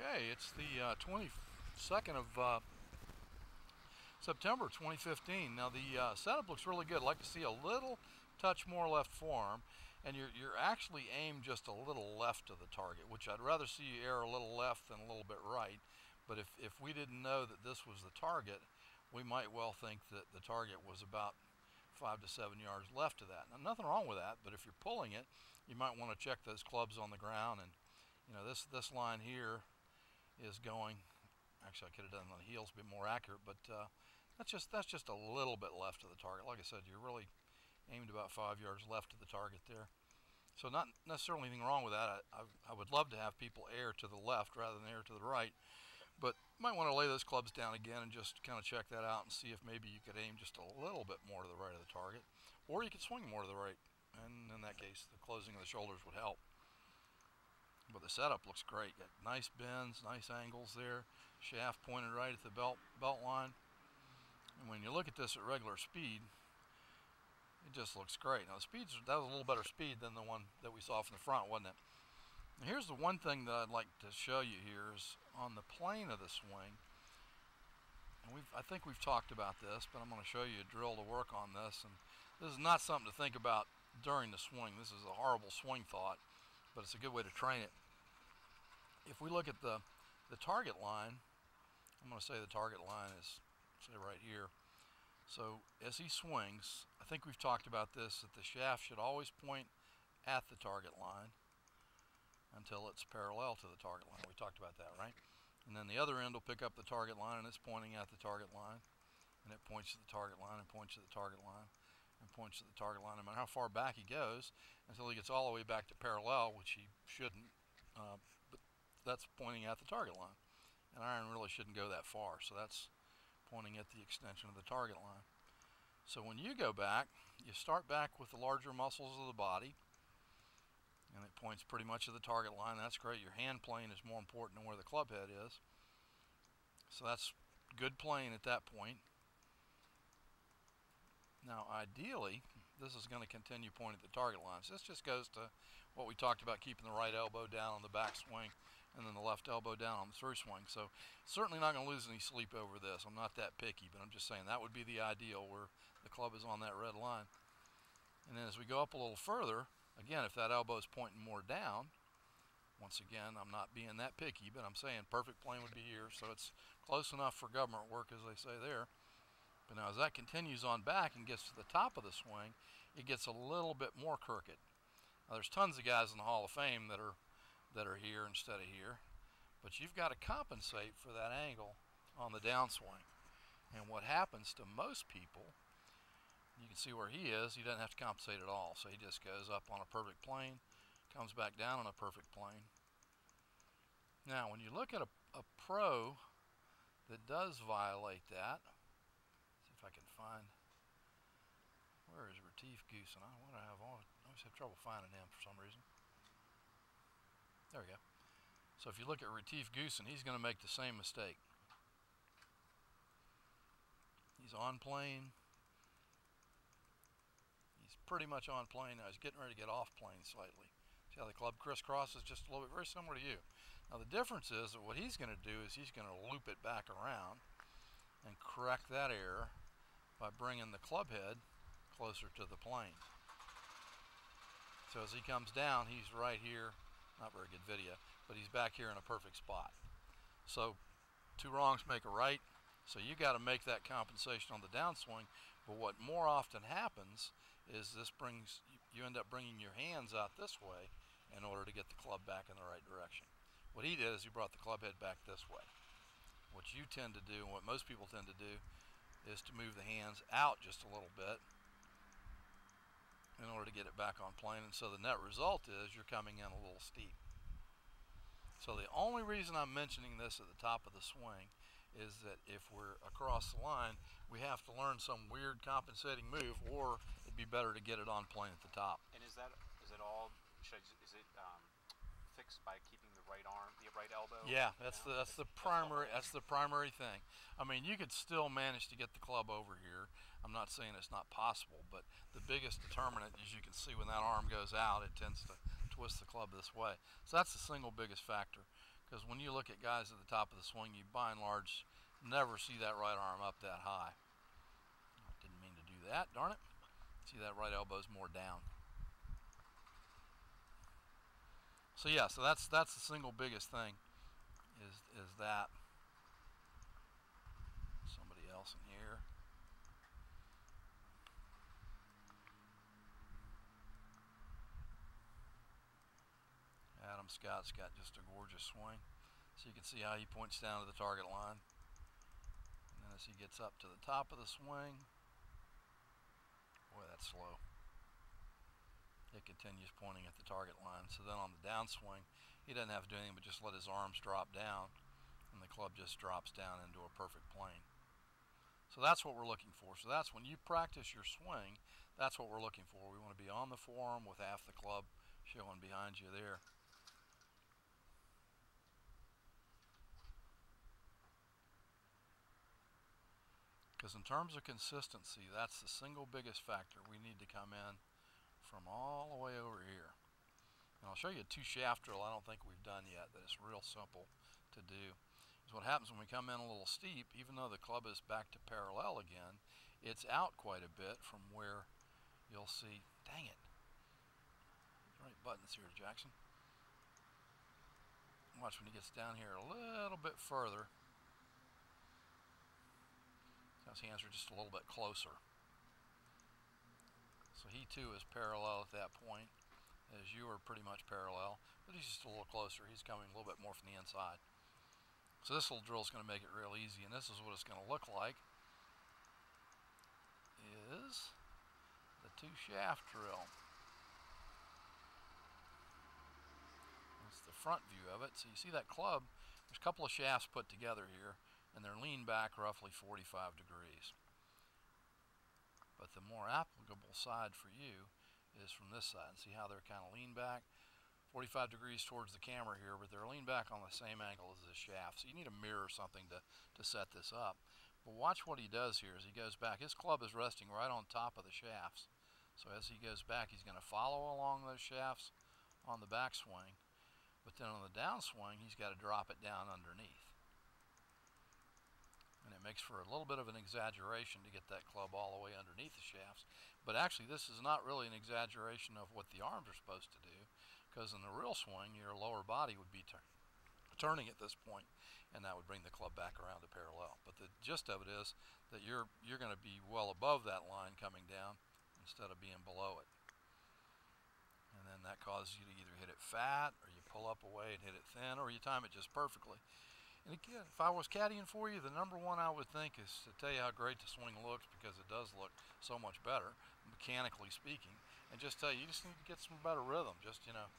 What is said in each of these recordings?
Okay, it's the 22nd of September 2015. Now the setup looks really good. I'd like to see a little touch more left forearm, and you're actually aimed just a little left of the target, which I'd rather see you err a little left than a little bit right. But if we didn't know that this was the target, we might well think that the target was about 5 to 7 yards left of that. Now, nothing wrong with that, but if you're pulling it, you might want to check those clubs on the ground. And you know, this line here is going, actually I could have done it on the heels a bit more accurate, but that's just a little bit left of the target. Like I said, you're really aimed about 5 yards left of the target there. So not necessarily anything wrong with that. I would love to have people err to the left rather than err to the right, but you might want to lay those clubs down again and just kind of check that out and see if maybe you could aim just a little bit more to the right of the target, or you could swing more to the right, and in that case the closing of the shoulders would help. But the setup looks great. Got nice bends, nice angles there. Shaft pointed right at the belt line. And when you look at this at regular speed, it just looks great. Now that was a little better speed than the one that we saw from the front, wasn't it? Now here's the one thing that I'd like to show you here is on the plane of the swing. And I think we've talked about this, but I'm going to show you a drill to work on this. And this is not something to think about during the swing. This is a horrible swing thought, but it's a good way to train it. If we look at the target line, I'm going to say the target line is, say, right here. So as he swings, I think we've talked about this, that the shaft should always point at the target line until it's parallel to the target line. We talked about that, right? And then the other end will pick up the target line, and it's pointing at the target line, and it points to the target line and points to the target line and points to the target line, no matter how far back he goes, until he gets all the way back to parallel, which he shouldn't, but that's pointing at the target line. And iron really shouldn't go that far, so that's pointing at the extension of the target line. So when you go back, you start back with the larger muscles of the body, and it points pretty much to the target line. That's great. Your hand plane is more important than where the club head is. So that's good playing at that point. Now ideally, this is going to continue pointing at the target line. So this just goes to what we talked about, keeping the right elbow down on the back swing and then the left elbow down on the through swing. So certainly not going to lose any sleep over this. I'm not that picky, but I'm just saying that would be the ideal, where the club is on that red line. And then as we go up a little further, again, if that elbow is pointing more down, once again, I'm not being that picky, but I'm saying perfect plane would be here, so it's close enough for government work, as they say there. But now as that continues on back and gets to the top of the swing, it gets a little bit more crooked. Now there's tons of guys in the Hall of Fame that are here instead of here, but you've got to compensate for that angle on the downswing. And what happens to most people, you can see where he is, he doesn't have to compensate at all. So he just goes up on a perfect plane, comes back down on a perfect plane. Now when you look at a pro that does violate that, see if I can find, where is Retief Goosen? I always have trouble finding him for some reason. There we go. So if you look at Retief Goosen, he's going to make the same mistake. He's on plane. He's pretty much on plane now. He's getting ready to get off plane slightly. See how the club crisscrosses just a little bit, very similar to you. Now the difference is that what he's going to do is he's going to loop it back around and correct that error by bringing the club head closer to the plane. So as he comes down, he's right here. Not very good video, but he's back here in a perfect spot. So two wrongs make a right. So you got to make that compensation on the downswing. But what more often happens is you end up bringing your hands out this way in order to get the club back in the right direction. What he did is he brought the club head back this way. What you tend to do, and what most people tend to do, is to move the hands out just a little bit in order to get it back on plane. And so the net result is you're coming in a little steep. So the only reason I'm mentioning this at the top of the swing is that if we're across the line, we have to learn some weird compensating move, or it'd be better to get it on plane at the top. And is it all? Is it fixed by keeping the right arm, the right elbow? Yeah, that's the primary thing. I mean, you could still manage to get the club over here. I'm not saying it's not possible, but the biggest determinant, as you can see, when that arm goes out, it tends to twist the club this way. So that's the single biggest factor. Because when you look at guys at the top of the swing, you by and large never see that right arm up that high. Didn't mean to do that, darn it. See, that right elbow's more down. So yeah, so that's the single biggest thing is that. Somebody else in here. Adam Scott's got just a gorgeous swing. So you can see how he points down to the target line. And then as he gets up to the top of the swing, boy, that's slow. It continues pointing at the target line. So then on the downswing, he doesn't have to do anything but just let his arms drop down, and the club just drops down into a perfect plane. So that's what we're looking for. So that's when you practice your swing, that's what we're looking for. We want to be on the forearm with half the club showing behind you there. Because in terms of consistency, that's the single biggest factor. We need to come in from all the way over here. And I'll show you a 2-shaft drill I don't think we've done yet that is real simple to do. Is what happens when we come in a little steep, even though the club is back to parallel again, it's out quite a bit from where you'll see, dang it. The right buttons here, Jackson. Watch when he gets down here a little bit further. His hands are just a little bit closer. So he too is parallel at that point, as you are pretty much parallel, but he's just a little closer. He's coming a little bit more from the inside. So this little drill is going to make it real easy, and this is what it's going to look like, is the 2-shaft drill. That's the front view of it. So you see that club, there's a couple of shafts put together here, and they're leaned back roughly 45 degrees. But the more applicable side for you is from this side. See how they're kind of leaned back 45 degrees towards the camera here, but they're leaned back on the same angle as the shaft. So you need a mirror or something to set this up. But watch what he does here as he goes back. His club is resting right on top of the shafts. So as he goes back, he's going to follow along those shafts on the backswing. But then on the downswing, he's got to drop it down underneath. And it makes for a little bit of an exaggeration to get that club all the way underneath the shafts. But actually, this is not really an exaggeration of what the arms are supposed to do, because in the real swing, your lower body would be turning at this point, and that would bring the club back around to parallel. But the gist of it is that you're going to be well above that line coming down instead of being below it. And then that causes you to either hit it fat, or you pull up away and hit it thin, or you time it just perfectly. And again, if I was caddying for you, the number one I would think is to tell you how great the swing looks, because it does look so much better, mechanically speaking, and just tell you, you just need to get some better rhythm. Just, you know,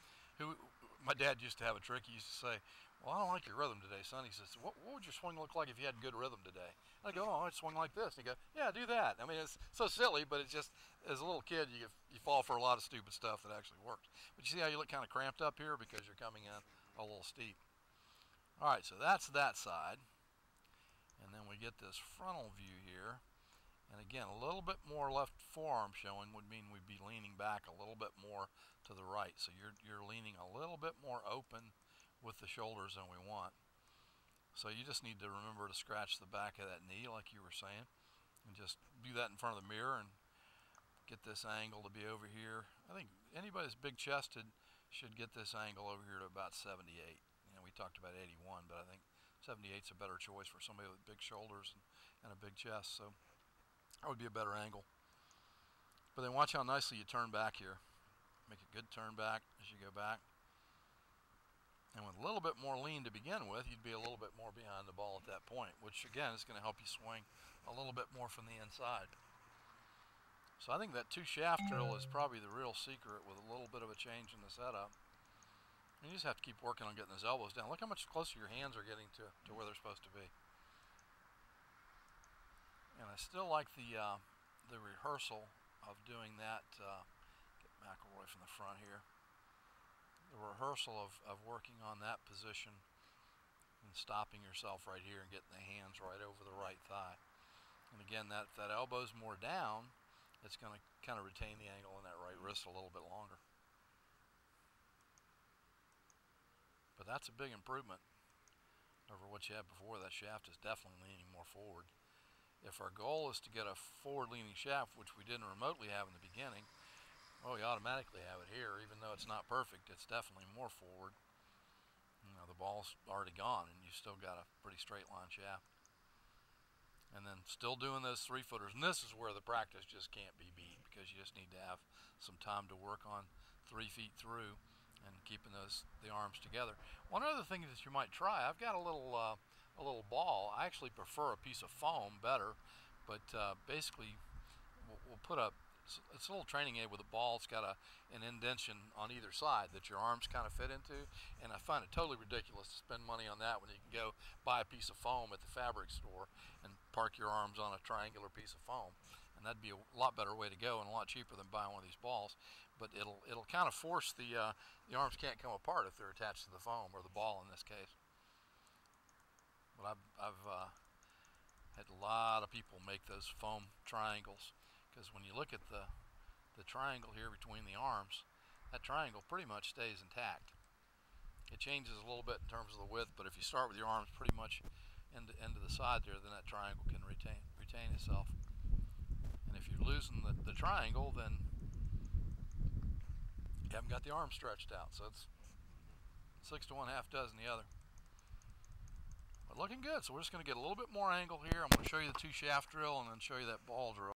my dad used to have a trick. He used to say, well, I don't like your rhythm today, son. He says, what would your swing look like if you had good rhythm today? And I go, oh, I'd swing like this. And he go, yeah, do that. I mean, it's so silly, but it's just, as a little kid, you fall for a lot of stupid stuff that actually works. But you see how you look kind of cramped up here because you're coming in a little steep. All right, so that's that side. And then we get this frontal view here. And again, a little bit more left forearm showing would mean we'd be leaning back a little bit more to the right. So you're leaning a little bit more open with the shoulders than we want. So you just need to remember to scratch the back of that knee like you were saying. And just do that in front of the mirror and get this angle to be over here. I think anybody that's big chested should get this angle over here to about 78. We talked about 81, but I think 78 is a better choice for somebody with big shoulders and a big chest. So that would be a better angle. But then watch how nicely you turn back here. Make a good turn back as you go back. And with a little bit more lean to begin with, you'd be a little bit more behind the ball at that point, which again is going to help you swing a little bit more from the inside. So I think that 2-shaft drill is probably the real secret, with a little bit of a change in the setup. You just have to keep working on getting those elbows down. Look how much closer your hands are getting to where they're supposed to be. And I still like the rehearsal of doing that. Get McElroy from the front here. The rehearsal of working on that position and stopping yourself right here and getting the hands right over the right thigh. And again, that elbow's more down. It's going to kind of retain the angle in that right wrist a little bit longer. But that's a big improvement. over what you had before. That shaft is definitely leaning more forward. If our goal is to get a forward-leaning shaft, which we didn't remotely have in the beginning, well, we automatically have it here. Even though it's not perfect, it's definitely more forward. You know, the ball's already gone, and you've still got a pretty straight line shaft. And then still doing those 3-footers, and this is where the practice just can't be beat, because you just need to have some time to work on 3 feet through and keeping the arms together. One other thing that you might try, I've got a little ball. I actually prefer a piece of foam better, but basically we'll put it's a little training aid with a ball. It's got an indentation on either side that your arms kind of fit into, and I find it totally ridiculous to spend money on that when you can go buy a piece of foam at the fabric store and park your arms on a triangular piece of foam. And that'd be a lot better way to go and a lot cheaper than buying one of these balls. But it'll kind of force the arms can't come apart if they're attached to the foam, or the ball in this case. But I've had a lot of people make those foam triangles, because when you look at the triangle here between the arms, that triangle pretty much stays intact. It changes a little bit in terms of the width, but if you start with your arms pretty much end to the side there, then that triangle can retain itself. And if you're losing the triangle, then you haven't got the arm stretched out. So it's 6 to 1, half dozen the other. But looking good. So we're just going to get a little bit more angle here. I'm going to show you the 2 shaft drill and then show you that ball drill.